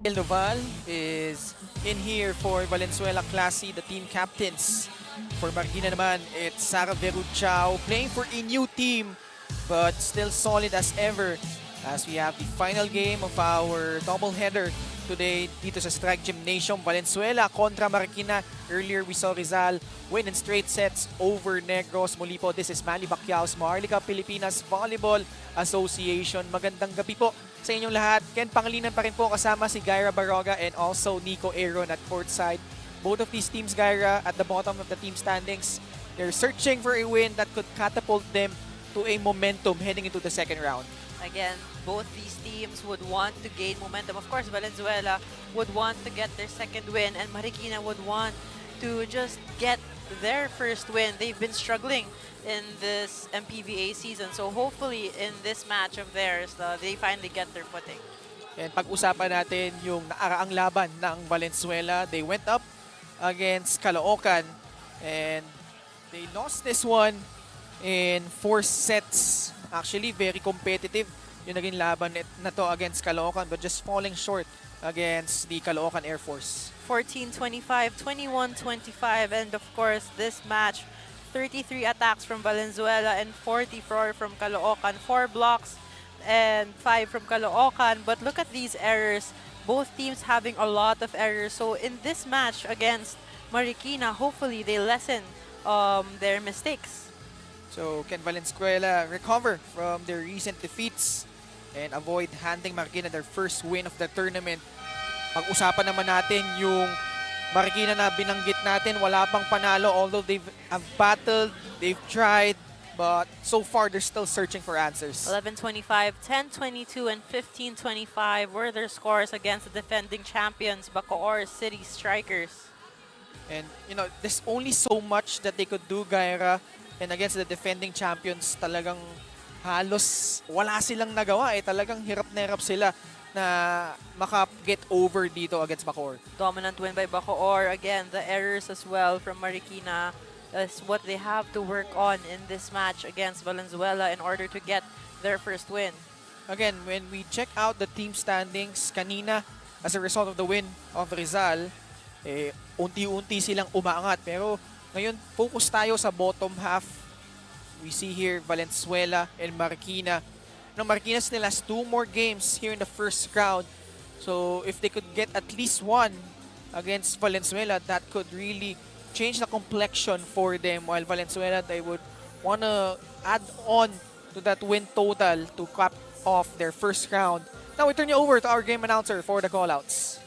El Noval is in here for Valenzuela Classy, the team captains. For Marikina naman, it's Sarah Veruchao playing for a new team but still solid as ever as we have the final game of our doubleheader today dito sa Strike Gymnasium. Valenzuela kontra Marikina. Earlier we saw Rizal win in straight sets over Negros. Muli po, this is Manny Pacquiao's Maharlika Pilipinas Volleyball Association. Magandang gabi po sa inyong lahat. Ken Pangilinan pa rin po kasama si Gaira Baroga and also Nico Aaron at courtside. Both of these teams, Gaira, at the bottom of the team standings, they're searching for a win that could catapult them to a momentum heading into the second round. Again, both these teams would want to gain momentum. Of course, Valenzuela would want to get their second win and Marikina would want to just get their first win. They've been struggling in this MPVA season. So hopefully in this match of theirs, they finally get their footing. And pag-usapan natin yung naaraang laban ng Valenzuela. They went up against Caloocan and they lost this one in 4 sets. Actually, very competitive yung naging laban na to against Caloocan but just falling short against the Caloocan Air Force. 14-25, 21-25, and of course, this match, 33 attacks from Valenzuela and 44 from Caloocan. 4 blocks and 5 from Caloocan. But look at these errors. Both teams having a lot of errors. So in this match against Marikina, hopefully they lessen their mistakes. So can Valenzuela recover from their recent defeats and avoid handing Marikina their first win of the tournament? Pag-usapan naman natin yung Marikina na binanggit natin, wala pang panalo although they've battled, they've tried, but so far they're still searching for answers. 11-25, 10-22, and 15-25 were their scores against the defending champions, Bacoor City Strikers. And you know, there's only so much that they could do, Gaira, and against the defending champions, talagang halos wala silang nagawa eh. Talagang hirap na hirap sila na maka-get over dito against Bacoor. Dominant win by Bacoor. Again, the errors as well from Marikina is what they have to work on in this match against Valenzuela in order to get their first win. Again, when we check out the team standings kanina, as a result of the win of Rizal, unti-unti silang umaangat. Pero ngayon, focus tayo sa bottom half. We see here Valenzuela and Marikina. Now, Marikina still has 2 more games here in the first round. So if they could get at least one against Valenzuela, that could really change the complexion for them. While Valenzuela, they would want to add on to that win total to cap off their first round. Now we turn you over to our game announcer for the callouts.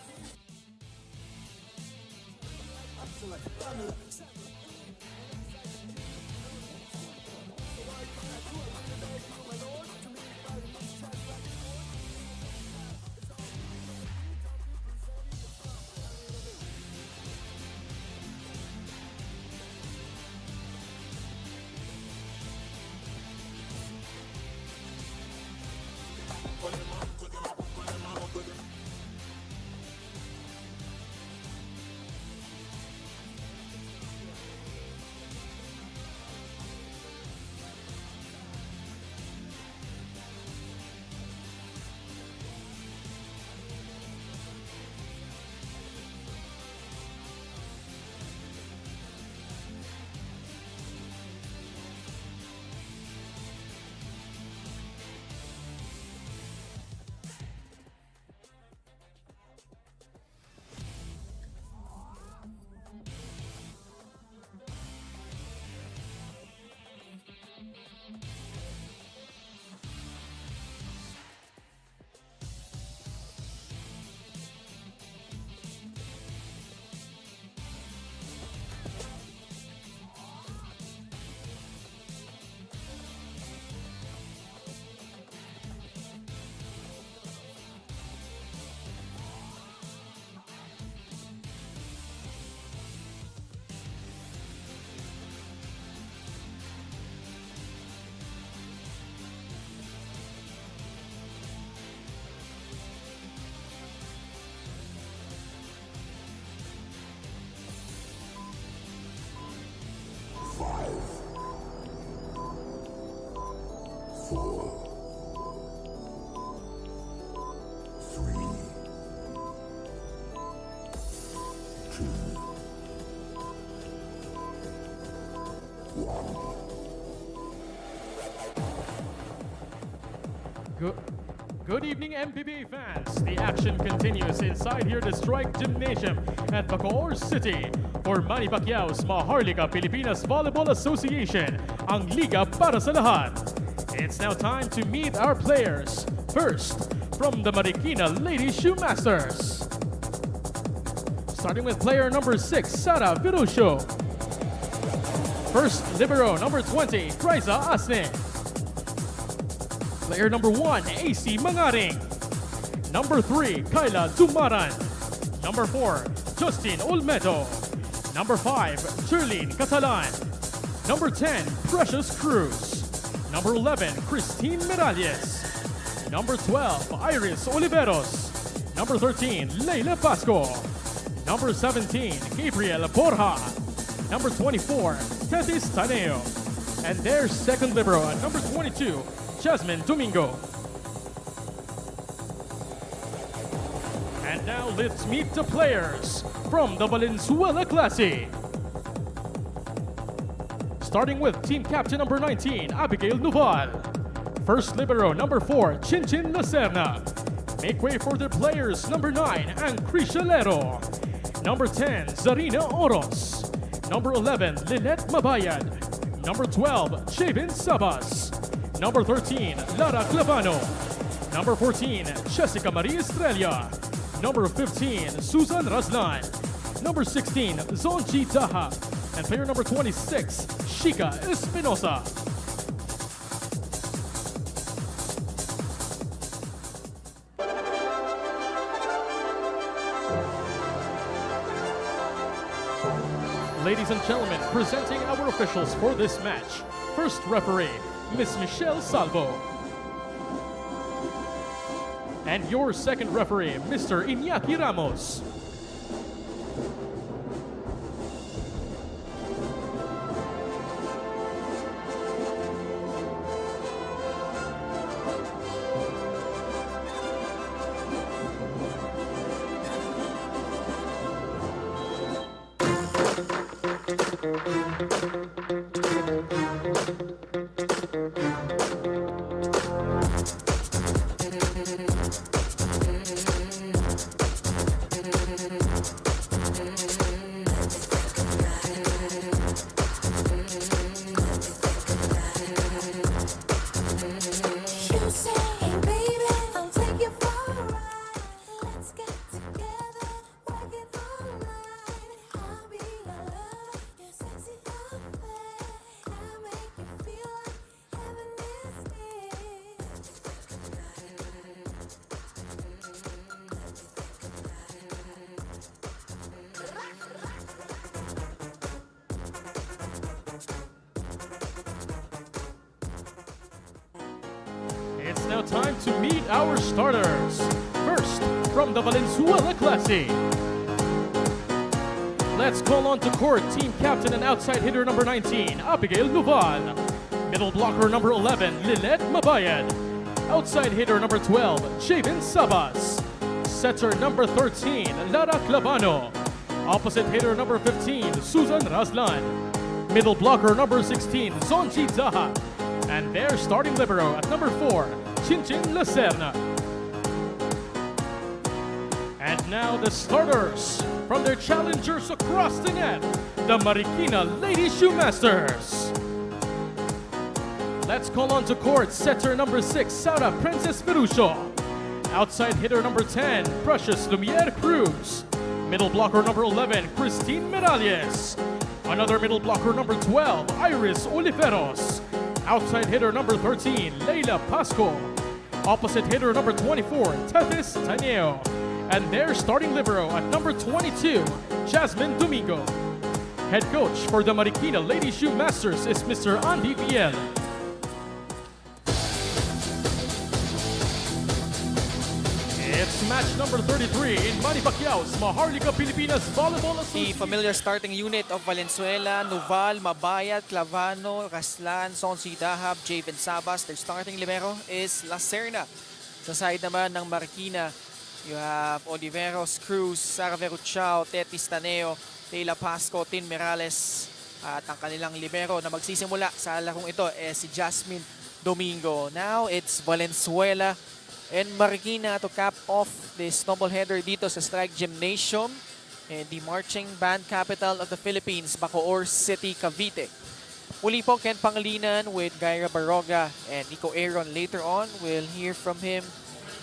Good, good evening, MPVA fans. The action continues inside here the Strike Gymnasium at Bacoor City for Manny Pacquiao's Maharlika Pilipinas Volleyball Association, ang liga para sa lahat. It's now time to meet our players. First, from the Marikina Lady Shoemasters. Starting with player number 6, Sara Virusio. First, libero number 20, Friza Asne. Player number 1, AC Mangaring. Number 3, Kyla Dumaran. Number 4, Justin Olmedo. Number 5, Jerlyn Catalan. Number 10, Precious Cruz. Number 11, Christine Miralles. Number 12, Iris Oliveros. Number 13, Leila Pasco. Number 17, Gabriel Borja. Number 24, Tetis Taneo. And their second libero at number 22, Jasmine Domingo. And now let's meet the players from the Valenzuela Classy. Starting with team captain number 19, Abigail Nuval. First libero number 4, Chinchin Lacerna. Make way for their players number 9, Ancrisha Lero. Number 10, Zarina Oros. Number 11, Lynette Mabayad. Number 12, Chavin Sabas. Number 13, Lara Clavano. Number 14, Jessica Marie Estrella. Number 15, Susan Razlan. Number 16, Zonji Daha. And player number 26, Shika Espinosa. Ladies and gentlemen, presenting our officials for this match. First referee, Miss Michelle Salvo. And your second referee, Mr. Iñaki Ramos. It's now time to meet our starters. First, from the Valenzuela Classy. Let's call on to court team captain and outside hitter number 19, Abigail Nuval. Middle blocker number 11, Lynette Mabayad. Outside hitter number 12, Chavin Sabas. Setter number 13, Lara Clavano. Opposite hitter number 15, Susan Razlan. Middle blocker number 16, Zonji Daha. And their starting libero at number 4, Chinchin Lacerna. And now the starters from their challengers across the net, the Marikina Lady Shoemasters. Let's call on to court setter number 6, Sara Princess Virusio. Outside hitter number 10, Precious Lumiere Cruz. Middle blocker number 11, Christine Miralles. Another middle blocker number 12, Iris Oliveros. Outside hitter number 13, Leila Pasco. Opposite hitter number 24, Tetis Taneo. And their starting libero at number 22, Jasmine Domingo. Head coach for the Marikina Lady Shoemasters is Mr. Andy Viel. It's match number 33 in Manny Pacquiao's Maharlika Pilipinas Volleyball The Association. familiar starting unit of Valenzuela, Nuval, Mabayad, Clavano, Raslan, Sonsi Dahab, Javen Sabas. Their starting libero is Lacerna. Sa side naman ng Marikina, you have Oliveros, Cruz, Sara Veruchao, Tetis Taneo, Leila Pasco, Tin Miralles. At ang kanilang libero na magsisimula sa larong ito si Jasmine Domingo. Now it's Valenzuela and Marikina to cap off this doubleheader dito sa Strike Gymnasium and the marching band capital of the Philippines, Bacoor City, Cavite. Muli po, Ken Pangilinan with Gaira Baroga and Nico Aaron. Later on, we'll hear from him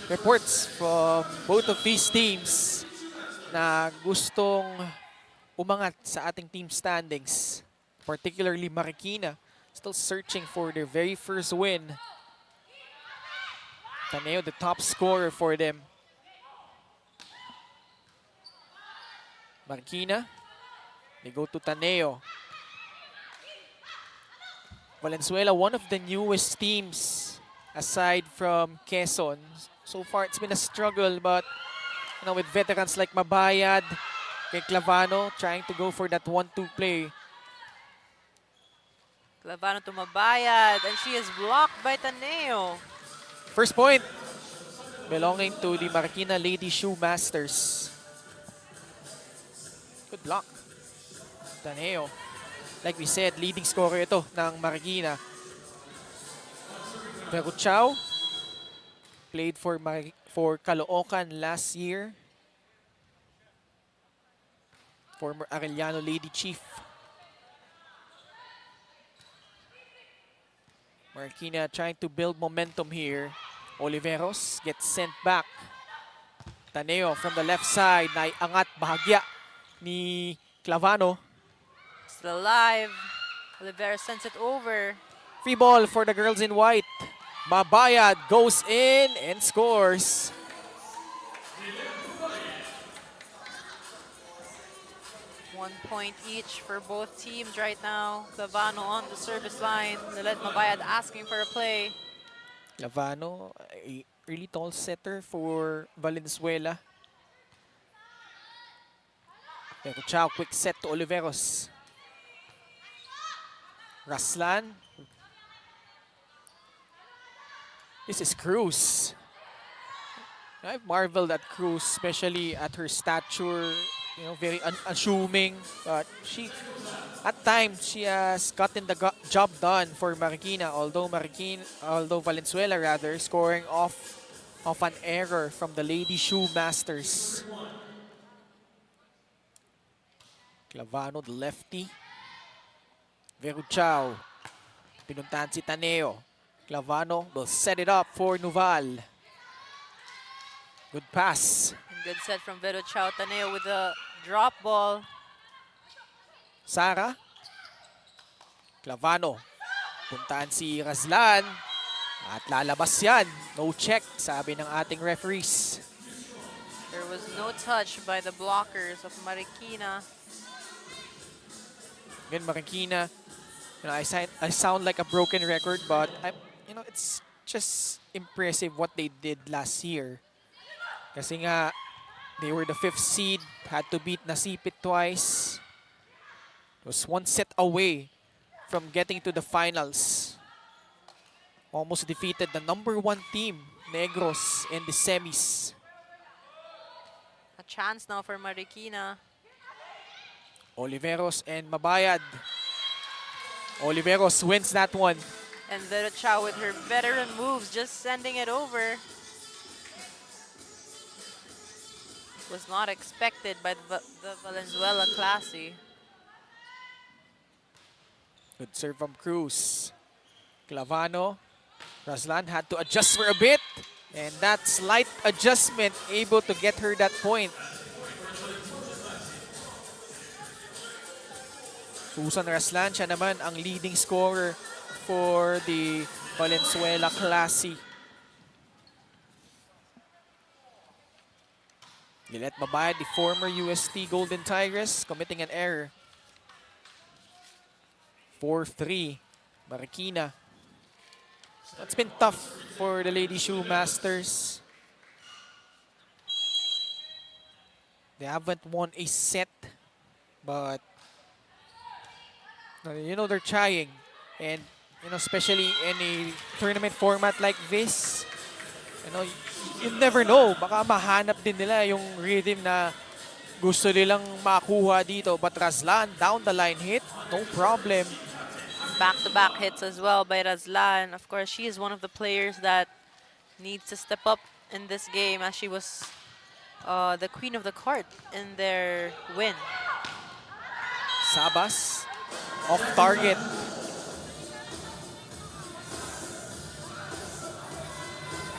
reports from both of these teams na gustong umangat sa ating team standings. Particularly Marikina, still searching for their very first win. Taneo, the top scorer for them. Marikina, they go to Taneo. Valenzuela, one of the newest teams aside from Quezon. So far, it's been a struggle, but with veterans like Mabayad, kay Clavano, trying to go for that 1-2 play. Clavano to Mabayad, and she is blocked by Taneo. First point belonging to the Marikina Lady Shoemasters. Good block. Taneo. Like we said, leading scorer ito ng Marikina. Pero Chow played for Caloocan last year. Former Arellano Lady Chief. Marikina trying to build momentum here. Oliveros gets sent back. Taneo from the left side. Naiangat bahagya ni Clavano. Still alive. Oliveros sends it over. Free ball for the girls in white. Mabayad goes in and scores. One point each for both teams right now. Clavano on the service line. Lilet Mabayad asking for a play. Clavano, a really tall setter for Valenzuela. Pero Chow, quick set to Oliveros. Raslan. This is Cruz. I've marveled at Cruz, especially at her stature, very unassuming. But at times, she has gotten the job done for Marikina. Although Valenzuela rather, scoring off an error from the Lady Shoemasters. Clavano, the lefty. Veruchao. Pinuntahan si Taneo. Clavano will set it up for Nuval. Good pass. And good set from Veruchao. Taneo with a drop ball. Sara. Clavano. Puntahan si Razlan. At lalabas yan. No check, sabi ng ating referees. There was no touch by the blockers of Marikina. Again, Marikina, I sound like a broken record, but it's just impressive what they did last year. Kasi nga, they were the 5th seed, had to beat Nasipit twice. It was one set away from getting to the finals. Almost defeated the #1 team, Negros, in the semis. A chance now for Marikina. Oliveros and Mabayad. Oliveros wins that one. And Veruchao with her veteran moves, just sending it over. Was not expected by the Valenzuela Classy. Good serve from Cruz. Clavano. Razlan had to adjust for a bit. And that slight adjustment able to get her that point. Susan Razlan, siya naman ang leading scorer for the Valenzuela Classy. Lilet Mabayad, the former UST Golden Tigress, committing an error. 4-3, Marikina. It's been tough for the Lady Shoemasters. They haven't won a set, but they're trying. And especially in a tournament format like this, you never know. Baka mahanap din nila yung rhythm na gusto nilang makuha dito. But Razlan, down the line hit, no problem. Back-to-back hits as well by Razlan. Of course, she is one of the players that needs to step up in this game as she was the queen of the court in their win. Sabas, off target.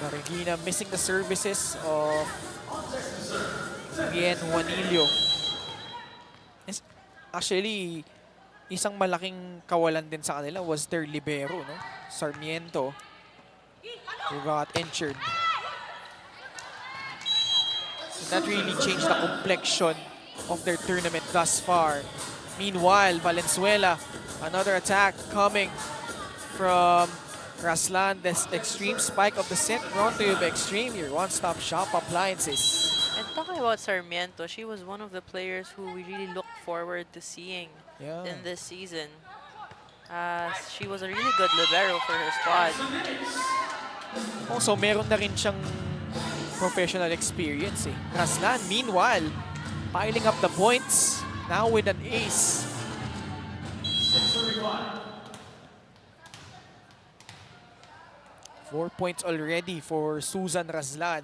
Marikina missing the services of Bien Juanillo. Actually, isang malaking kawalan din sa kanila was their libero, no? Sarmiento, who got injured. So that really changed the complexion of their tournament thus far. Meanwhile, Valenzuela, another attack coming from Razlan. This extreme spike of the set brought to you by Extreme, your one-stop shop appliances. And talking about Sarmiento, she was one of the players who we really look forward to seeing in this season. She was a really good libero for her squad. Also, meron na rin siyang professional experience. Razlan, meanwhile, piling up the points, now with an ace. Four points already for Susan Razlan.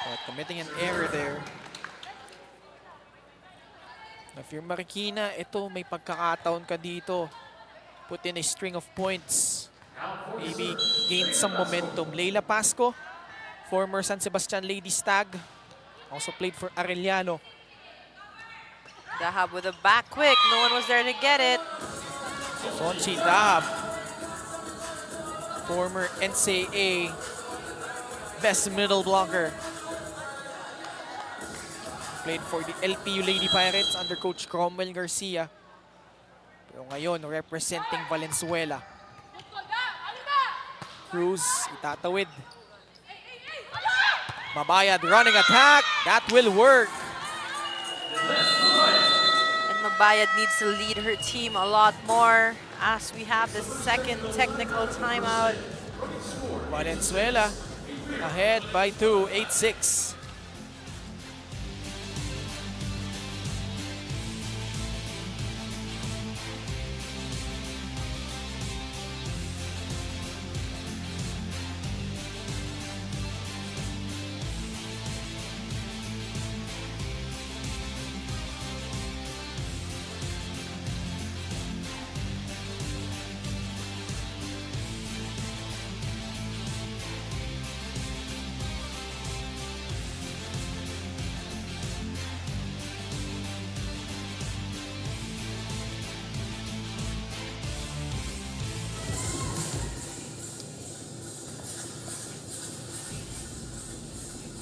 But committing an error there. If you're Marikina, ito may pagkakataon ka dito. Put in a string of points. Maybe gain some momentum. Leila Pasco, former San Sebastian Lady Stag. Also played for Arellano. Dahab with a back quick. No one was there to get it. Sonchi Dahab, former NCAA best middle blocker. Played for the LPU Lady Pirates under Coach Cromwell Garcia. Pero ngayon, representing Valenzuela. Cruz, itatawid. Mabayad, running attack. That will work. And Mabayad needs to lead her team a lot more as we have the second technical timeout. Valenzuela ahead by 2, 8-6.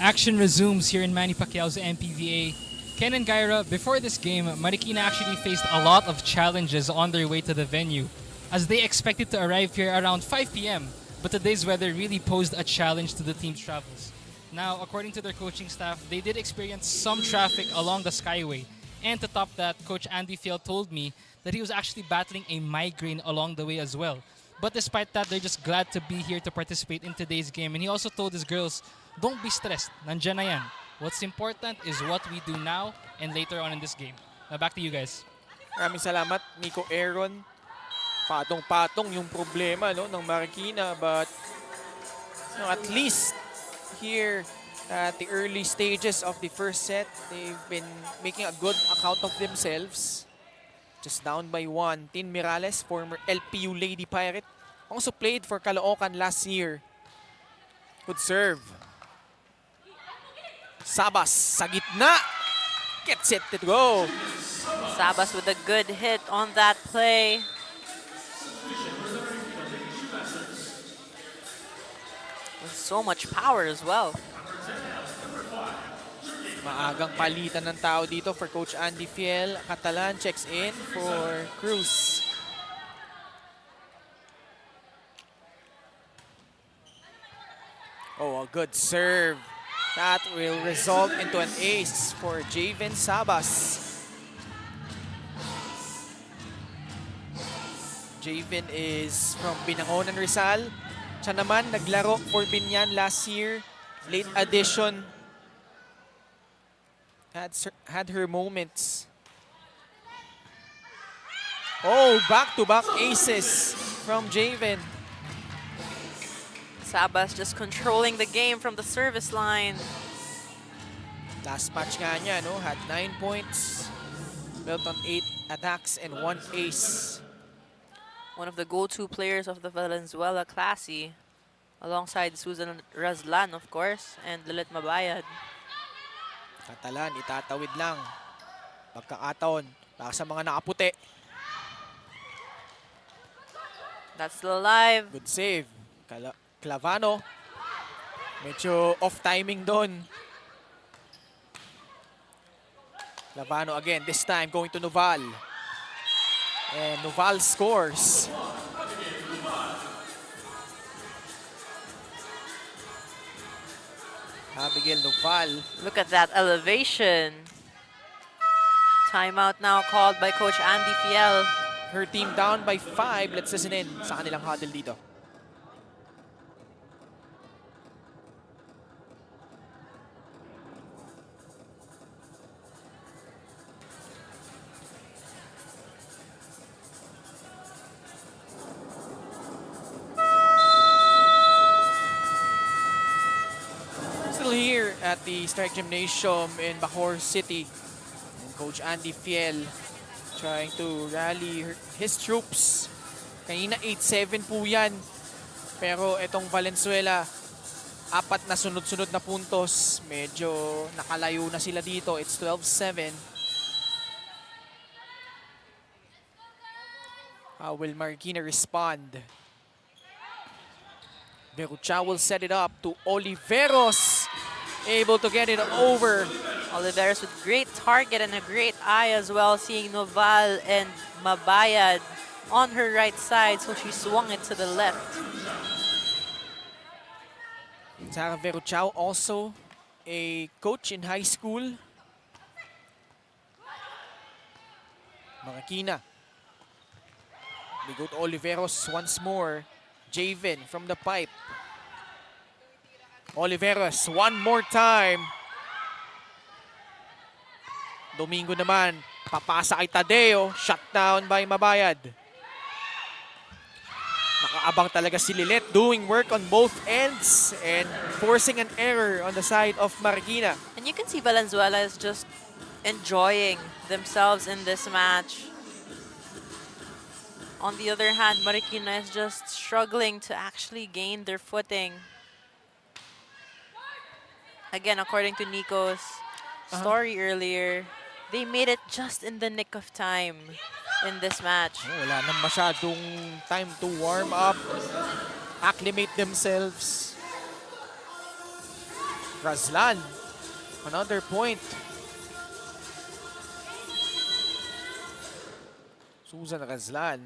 Action resumes here in Manny Pacquiao's MPVA. Ken and Gyra, before this game, Marikina actually faced a lot of challenges on their way to the venue, as they expected to arrive here around 5 p.m., but today's weather really posed a challenge to the team's travels. Now, according to their coaching staff, they did experience some traffic along the Skyway, and to top that, Coach Andy Field told me that he was actually battling a migraine along the way as well. But despite that, they're just glad to be here to participate in today's game. And he also told his girls, don't be stressed. Nandiyan na yan. What's important is what we do now and later on in this game. Now back to you guys. Maraming salamat, Nico Aaron. Patong-patong yung problema, no, ng Marikina. But at least here at the early stages of the first set, they've been making a good account of themselves. Just down by 1. Tin Mirales, former LPU Lady Pirate. Also played for Caloocan last year. Good serve. Sabas sa gitna. Gets it to go. Sabas with a good hit on that play. With so much power as well. Maagang palitan ng tao dito for Coach Andy Fiel. Catalan checks in for Cruz. Oh, a good serve. That will result into an ace for Javen Sabas. Javen is from Binangonan, Rizal. Siya naman naglaro for Binyan last year. Late addition. Had her moments. Oh, back-to-back aces from Javen. Sabas just controlling the game from the service line. Last match nga niya, no? Had 9 points. Built on 8 attacks and 1 ace. One of the go-to players of the Valenzuela Classy, alongside Susan Razlan, of course, and Lilit Mabayad. Catalan, itatawid lang. Pagkakataon, para sa mga nakaputi. That's still alive. Good save. Clavano. Medyo off-timing doon. Clavano again, this time going to Noval. And Noval scores. Abigail Noval. Look at that elevation. Timeout now called by Coach Andy Fiel. Her team down by 5. Let's listen in sa kanilang huddle dito. Still here at the Strike Gymnasium in Bacoor City. And Coach Andy Fiel trying to rally his troops. Kanina 8-7 po yan. Pero itong Valenzuela, 4 na sunod-sunod na puntos. Medyo nakalayo na sila dito. It's 12-7. How will Marikina respond? Verucha will set it up to Oliveros. Able to get it over. Oliveros with great target and a great eye as well, seeing Noval and Mabayad on her right side, so she swung it to the left. Sarah Veruchao, also a coach in high school. Marikina. They go to Oliveros once more. Javen from the pipe. Oliveros one more time. Domingo naman, papasa kay Tadeo. Shut down by Mabayad. Nakaabang talaga si Lilet, doing work on both ends and forcing an error on the side of Marikina. And you can see Valenzuela is just enjoying themselves in this match. On the other hand, Marikina is just struggling to actually gain their footing. Again, according to Nico's story earlier, they made it just in the nick of time in this match. Oh, wala nang masyadong time to warm up, acclimate themselves. Razlan, another point. Susan Razlan.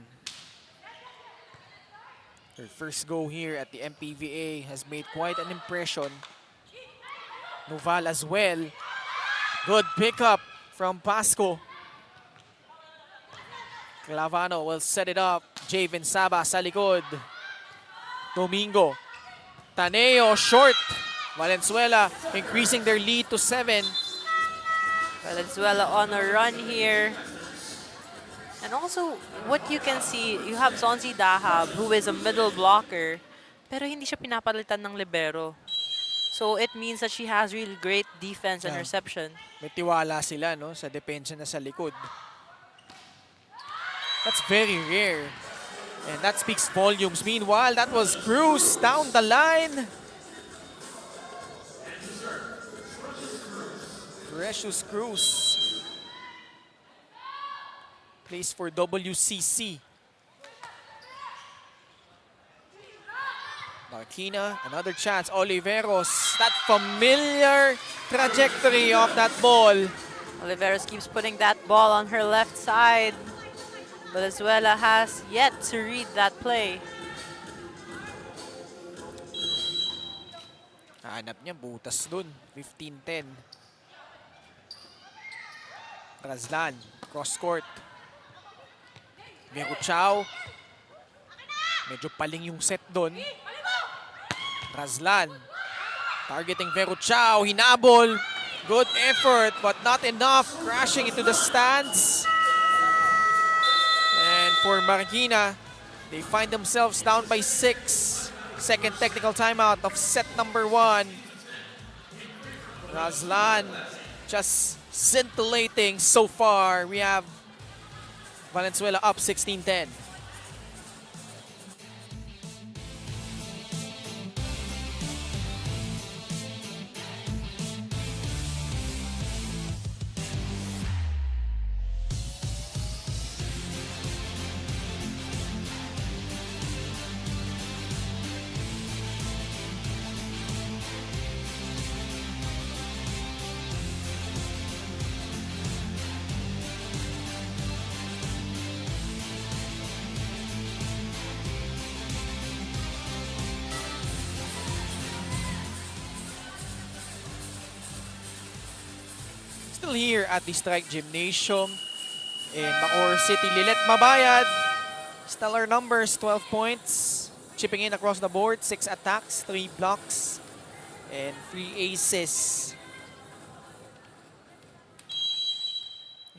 Her first go here at the MPVA has made quite an impression. Noval as well. Good pickup from Pasco. Clavano will set it up. Javen Saba sa likod. Domingo. Taneo short. Valenzuela increasing their lead to 7. Valenzuela on a run here. And also, what you can see, you have Zonzi Dahab, who is a middle blocker, pero hindi siya pinapalitan ng libero. So it means that she has really great defense and reception. May tiwala sila, no, sa depensa na sa likod. That's very rare. And that speaks volumes. Meanwhile, that was Cruz down the line. Precious Cruz plays for WCC. Marikina, another chance. Oliveros, that familiar trajectory of that ball. Oliveros keeps putting that ball on her left side. Valenzuela has yet to read that play. Hanap niya, butas dun. 15-10. Razlan, cross court. Veruchao. Medyo paling yung set dun. Razlan. Targeting Veruchao. Hinabol. Good effort, but not enough. Crashing into the stands. And for Marikina. They find themselves down by 6. Second technical timeout of set number 1. Razlan just scintillating so far. We have Valenzuela up 16-10. Still here at the Strike Gymnasium in Bacoor City. Lilet Mabayad, stellar numbers, 12 points. Chipping in across the board, 6 attacks, 3 blocks, and 3 aces.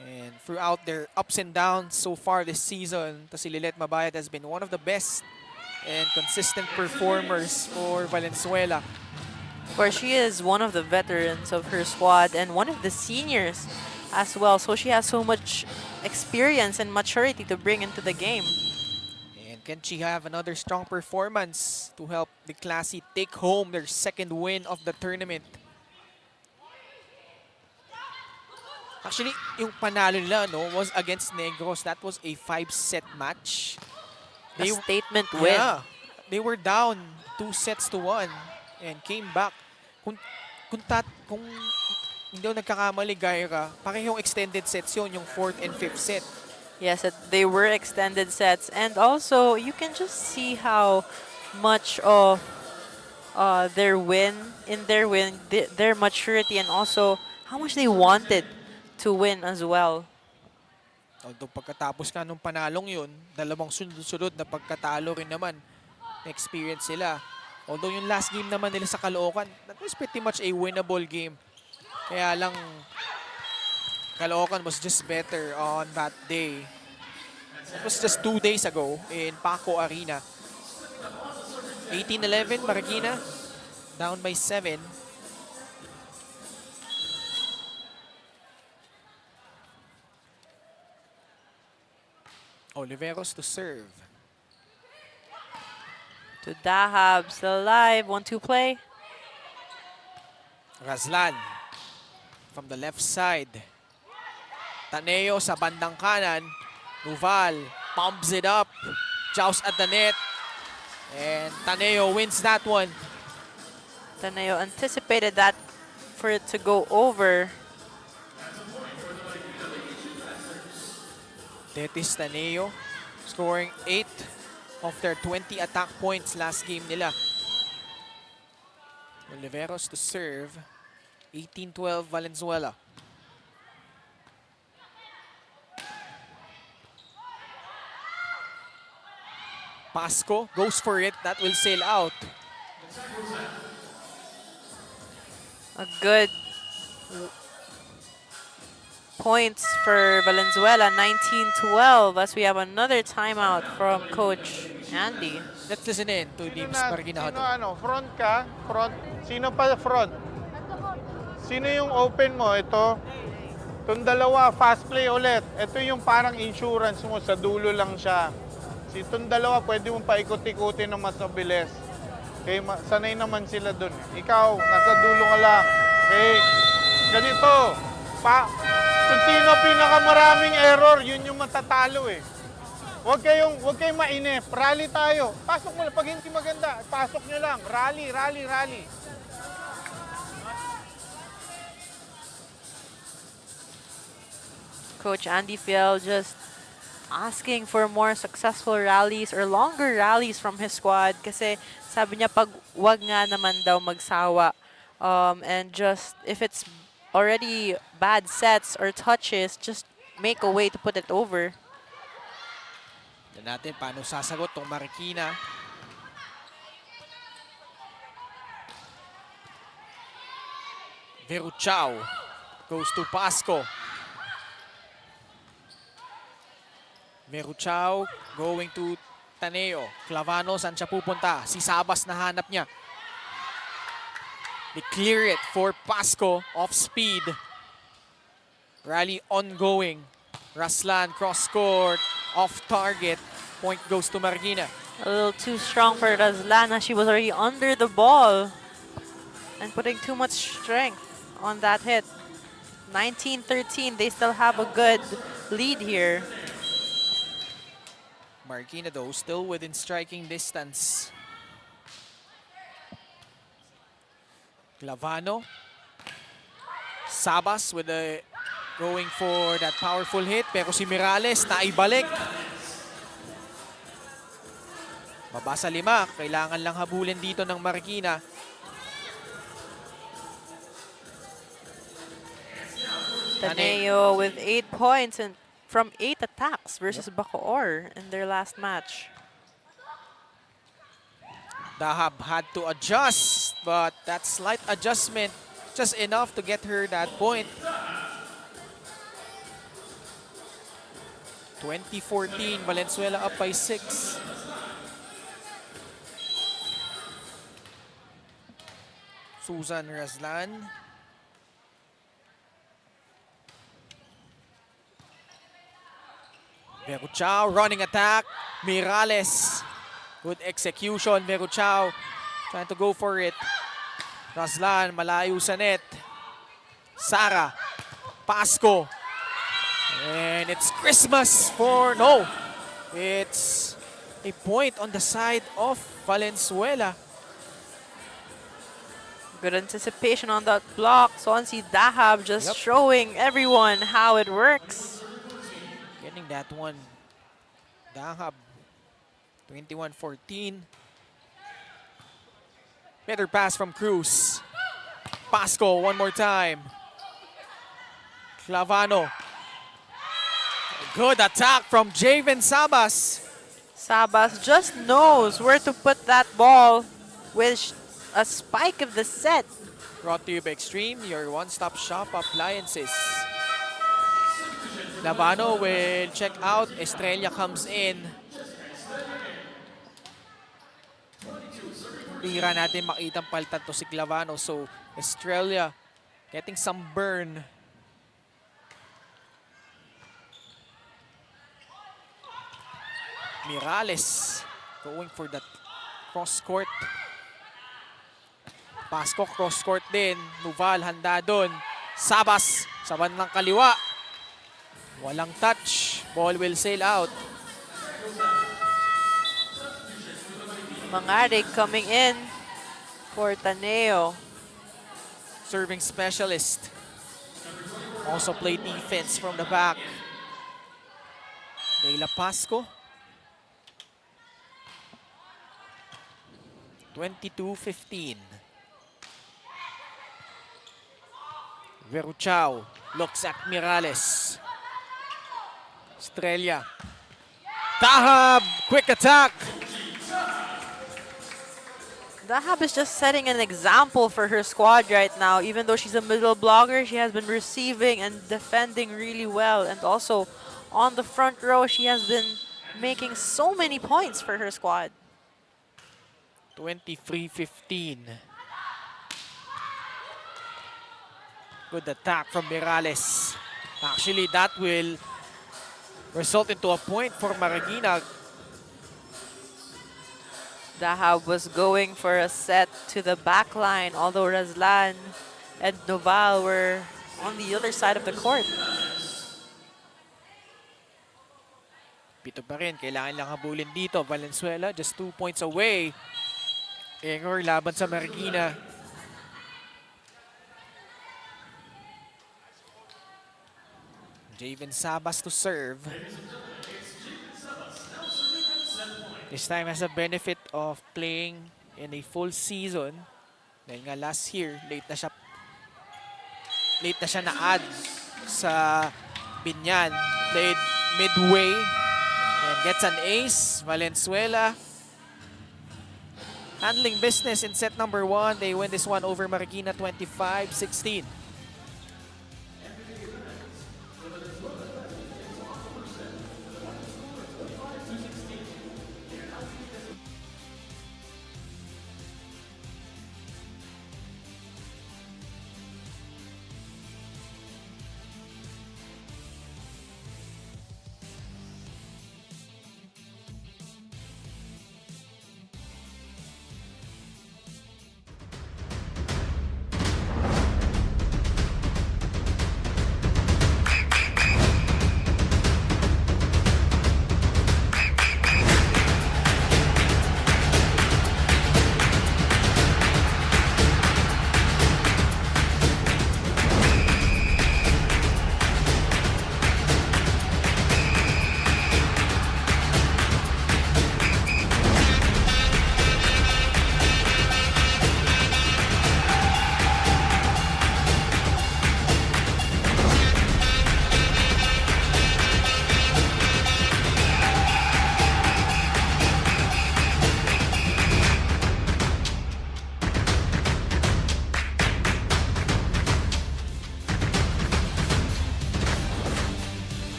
And throughout their ups and downs so far this season, si Lilet Mabayad has been one of the best and consistent performers for Valenzuela. Of course, she is one of the veterans of her squad and one of the seniors as well. So she has so much experience and maturity to bring into the game. And can she have another strong performance to help the Classy take home their second win of the tournament? Actually, yung panalo nila was against Negros. That was a 5-set match. A statement win. Yeah, they were down 2-1 and came back. Kung hindi ako nagkakamali, Gaira, parehong extended sets yun, yung 4th and 5th set. Yes, they were extended sets. And also, you can just see how much of their maturity, and also how much they wanted to win as well. Although pagkatapos nga nung panalong yun, dalawang sunod-sunod na pagkatalo rin naman, na-experience sila. Although yung last game naman nila sa Caloocan, that was pretty much a winnable game. Kaya lang, Caloocan was just better on that day. It was just 2 days ago in Paco Arena. 18-11, Marikina, down by 7. Oliveros to serve. To Dahab, still alive. 1-2 play. Razlan from the left side. Taneo sa bandang kanan. Nuval pumps it up. Joust at the net. And Taneo wins that one. Taneo anticipated that for it to go over. Tetis Taneo scoring 8 of their 20 attack points last game nila. Oliveros to serve. 18-12 Valenzuela. Pasco goes for it. That will sail out. A good points for Valenzuela, 19-12, as we have another timeout from Coach Andy. Let's listen in to Teams Marikina. Sino front ka? Front. Sino pa front? Sino yung open mo? Ito. Itong dalawa, fast play ulit. Ito yung parang insurance mo, sa dulo lang siya. Itong dalawa, pwede mong paikot-ikutin ng mas mabilis. Okay, sanay naman sila dun. Ikaw, nasa dulo ka lang. Okay, ganito. Kung sino pinakamaraming error, yun yung matatalo eh. Huwag kayong mainip. Rally tayo. Pasok mo lang. Pag hindi maganda, pasok nyo lang. Rally, rally, rally. Coach Andy Fiel just asking for more successful rallies or longer rallies from his squad kasi sabi niya pag wag nga naman daw magsawa. And just, if it's already bad sets or touches, just make a way to put it over. Tignan natin paano sasagot tong Marikina. Veruchao goes to Pasco. Meruchao going to Taneo. Clavano, saan siya pupunta? Si Sabas na hanap niya. They clear it for Pasco, off speed. Rally ongoing. Raslan, cross court, off target. Point goes to Marikina. A little too strong for Razlana. She was already under the ball and putting too much strength on that hit. 19-13, they still have a good lead here. Marikina though, still within striking distance. Clavano. Sabas with the going for that powerful hit. Pero si Mirales naibalik. Baba sa 5. Kailangan lang habulin dito ng Marikina. Taneo with 8 points and from 8 attacks versus Bacoor in their last match. Dahab had to adjust, but that slight adjustment just enough to get her that point. 2014, Valenzuela up by 6. Susan Razlan. Meruchao running attack. Mirales. Good execution. Meruchao trying to go for it. Razlan malayo sa net. Sara. Pasco. And it's Christmas for... No. It's a point on the side of Valenzuela. Good anticipation on that block. Swansea Dahab just showing everyone how it works. Getting that one. Dahab. 21-14. Better pass from Cruz. Pasco one more time. Clavano. Good attack from Javen Sabas. Sabas just knows where to put that ball with a spike of the set. Brought to you by Extreme, your one-stop shop appliances. Clavano will check out. Estrella comes in. Bihira natin makitang palitan to si Clavano. So, Estrella getting some burn. Mirales going for that cross-court. Pasco cross-court din. Nuval handa dun. Sabas sa bandang kaliwa. Walang touch. Ball will sail out. Mangarig coming in for Taneo. Serving specialist. Also play defense from the back. Leila Pasco. 22-15. Veruchao looks at Mirales. Estrella. Dahab, quick attack. Dahab is just setting an example for her squad right now. Even though she's a middle blocker, she has been receiving and defending really well. And also on the front row, she has been making so many points for her squad. 23-15. Good attack from Mirales. Actually, that will result into a point for Marikina. Dahab was going for a set to the back line, although Razlan and Noval were on the other side of the court. Pito pa rin, kailangan lang habulin dito. Valenzuela just 2 points away. Error laban sa Marikina. Javen Sabas to serve. This time has a benefit of playing in a full season. Dahil nga last year, late na siya na-add sa Binyan. Played midway and gets an ace. Valenzuela handling business in set number 1. They win this one over Marikina 25-16.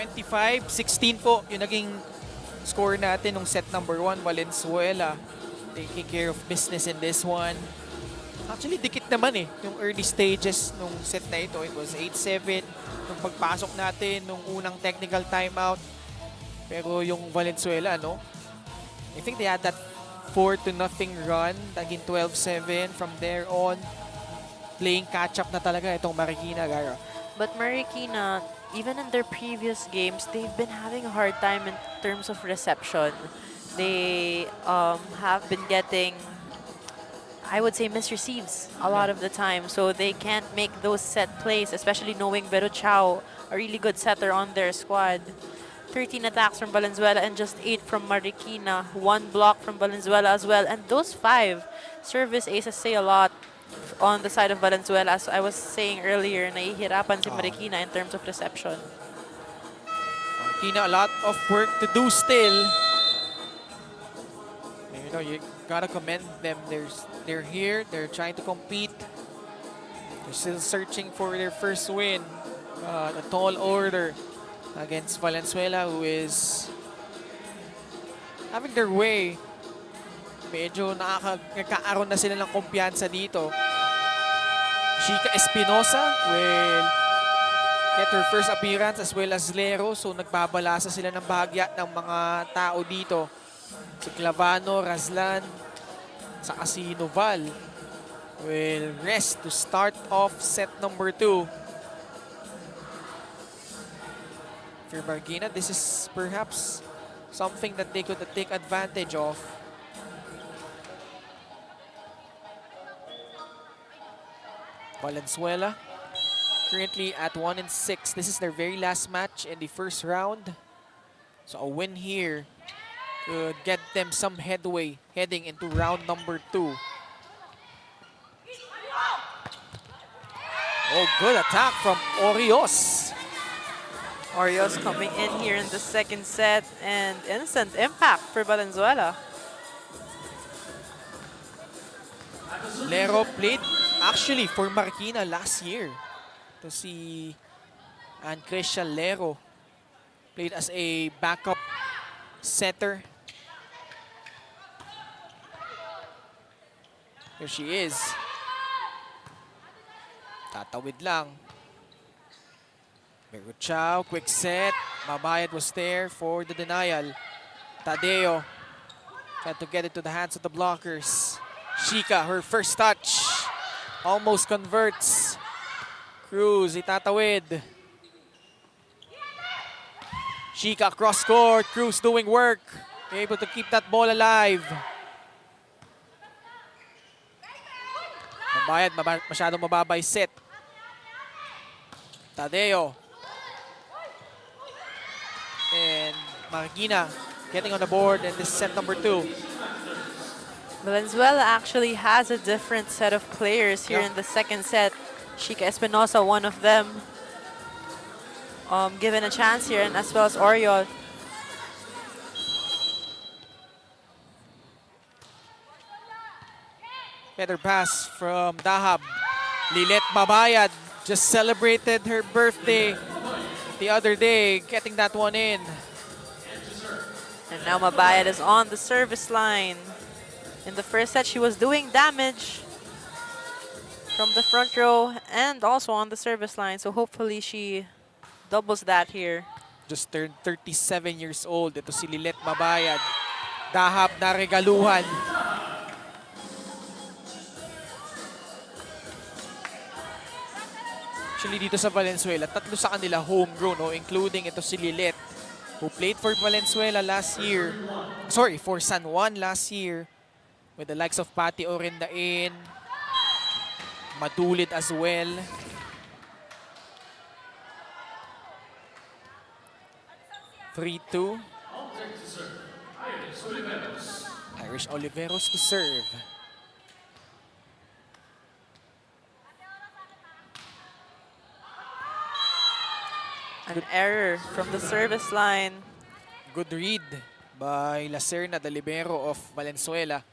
25-16 po yung naging score natin nung set number 1. Valenzuela taking care of business in this one. Actually, dikit naman eh. Yung early stages nung set na ito, it was 8-7. Nung pagpasok natin, nung unang technical timeout. Pero yung Valenzuela, no? I think they had that 4-0 run. Naging 12-7 from there on. Playing catch-up na talaga itong Marikina, Gara. But Marikina, even in their previous games, they've been having a hard time in terms of reception. They have been getting, I would say, misreceives a lot of the time. So they can't make those set plays, especially knowing Vero Chao, a really good setter on their squad. 13 attacks from Valenzuela and just 8 from Marikina. 1 block from Valenzuela as well. And those 5 service aces say a lot on the side of Valenzuela. As I was saying earlier, nahihirapan si Marikina in terms of reception. Marikina, a lot of work to do still. You know, you gotta commend them. They're here. They're trying to compete. They're still searching for their first win. A tall order against Valenzuela, who is having their way. Medyo nagkaaroon na sila ng kumpiyansa dito. Chica Espinosa will get her first appearance as well as Lero. So nagbabalasa sila ng bahagya ng mga tao dito. Si Clavano, Razlan, saka si Noval will rest to start off set number 2. For Marikina, this is perhaps something that they could take advantage of. Valenzuela currently at 1-6. This is their very last match in the first round. So a win here could get them some headway heading into round number 2. Oh, good attack from Orios. Orios coming in here in the second set, and instant impact for Valenzuela. Lero played actually for Marikina last year. To see Ancrecia Lero played as a backup setter. Here she is. Tatawid lang. Meguchao, quick set. Mabayad was there for the denial. Tadeo tried to get it to the hands of the blockers. Chica, her first touch. Almost converts. Cruz, itatawid. Chica cross court. Cruz doing work. Able to keep that ball alive. Mabayad, masyadong mababay set. Tadeo. And Marikina getting on the board in this set number 2. Valenzuela actually has a different set of players here in the second set. Chica Espinosa, one of them, given a chance here, and as well as Oriol. Better pass from Dahab. Lilet Mabayad just celebrated her birthday the other day, getting that one in. And now Mabayad is on the service line. In the first set, she was doing damage from the front row and also on the service line. So hopefully she doubles that here. Just turned 37 years old. Ito si Lilet Mabayad. Dahab na regaluhan. Actually, dito sa Valenzuela, tatlo sa kanila homegrown, no? Including ito si Lilet, who played for Valenzuela last year. Sorry, for San Juan last year. With the likes of Pati Orendain, Madulid as well. (3-2). Irish Oliveros to serve. An error from the service line. Good read by Lacerna, the libero of Valenzuela.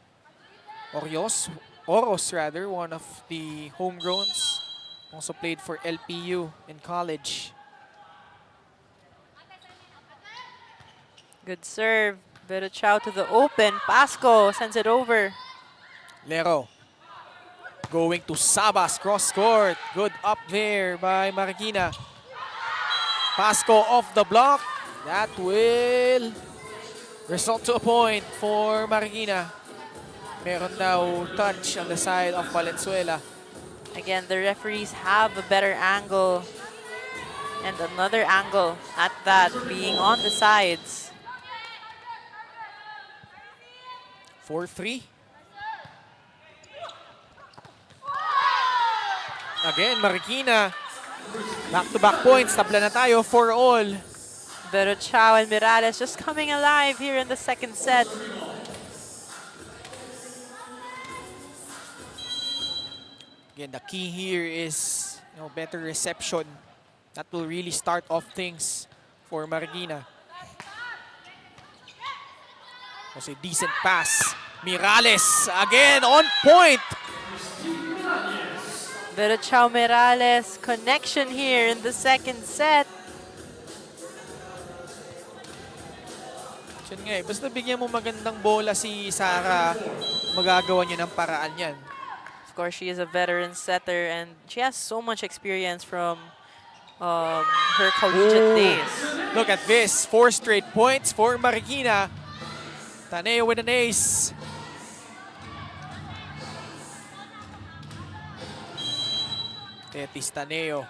Oros rather, one of the homegrowns. Also played for LPU in college. Good serve. Better chow to the open. Pasco sends it over. Lero. Going to Sabas, cross court. Good up there by Marikina. Pasco off the block. That will result to a point for Marikina. Meron daw touch on the side of Valenzuela. Again, the referees have a better angle. And another angle at that, being on the sides. 4-3. Again, Marikina. Back-to-back points. Tabla na tayo. 4-all. Pero Chow and Mirales just coming alive here in the second set. Again, the key here is better reception. That will really start off things for Marikina. Was a decent pass. Mirales again on point. Pero Chow Mirales connection here in the second set. Yun nga basta bigyan mo magandang bola si Sara, magagawa niya ng paraan yan. Of course, she is a veteran setter and she has so much experience from her collegiate days. Look at this. 4 straight points for Marikina. Taneo with an ace. Tetis Taneo.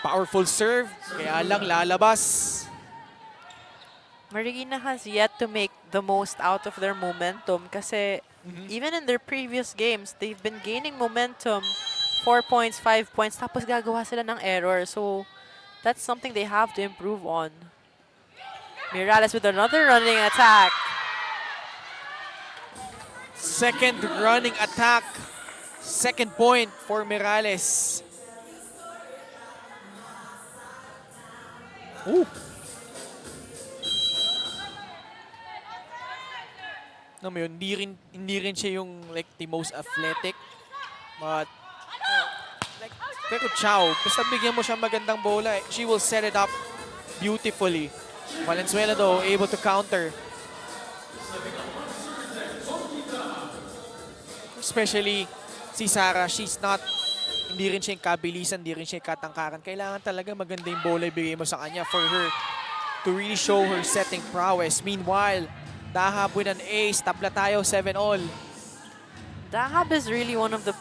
Powerful serve, kaya lang lalabas. Marikina has yet to make the most out of their momentum kasi even in their previous games, they've been gaining momentum. 4 points, 5 points, tapos gagawa sila ng error. So, that's something they have to improve on. Mirales with another running attack. Second running attack. Second point for Mirales. Ooh. No, yun, hindi rin siya yung like the most athletic. But pero Chow, basta bigyan mo siya magandang bola, she will set it up beautifully. Valenzuela though, able to counter. Especially si Sara, hindi rin siya yung kabilisan, hindi rin siya yung katangkaran. Kailangan talaga maganda yung bola ibigay mo sa kanya for her to really show her setting prowess. Meanwhile, Dahab with an ace, tabla tayo, 7-all. Dahab is really one of the